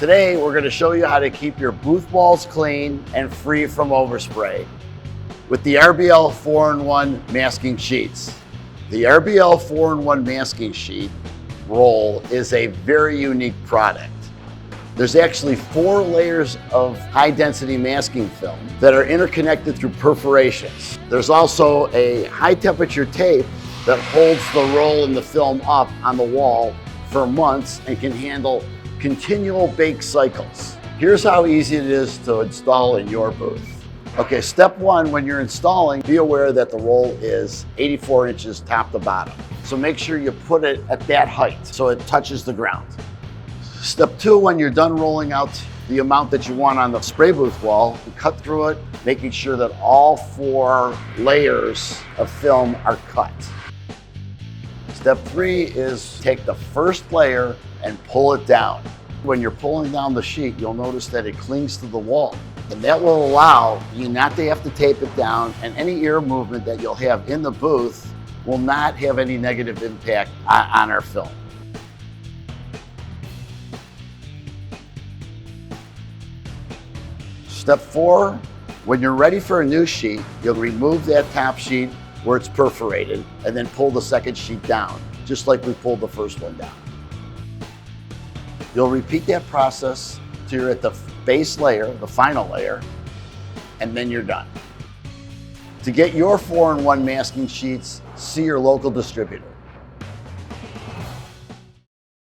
Today, we're going to show you how to keep your booth walls clean and free from overspray with the RBL 4-in-1 masking sheets. The RBL 4-in-1 masking sheet roll is a very unique product. There's actually 4 layers of high-density masking film that are interconnected through perforations. There's also a high-temperature tape that holds the roll and the film up on the wall for months and can handle continual bake cycles. Here's how easy it is to install in your booth. Okay, step 1, when you're installing, be aware that the roll is 84 inches top to bottom. So make sure you put it at that height so it touches the ground. Step 2, when you're done rolling out the amount that you want on the spray booth wall, you cut through it, making sure that all 4 layers of film are cut. Step 3 is take the first layer and pull it down. When you're pulling down the sheet, you'll notice that it clings to the wall. And that will allow you not to have to tape it down, and any air movement that you'll have in the booth will not have any negative impact on our film. Step 4, when you're ready for a new sheet, you'll remove that top sheet where it's perforated and then pull the second sheet down, just like we pulled the first one down. You'll repeat that process till you're at the base layer, the final layer, and then you're done. To get your 4-in-1 masking sheets, see your local distributor.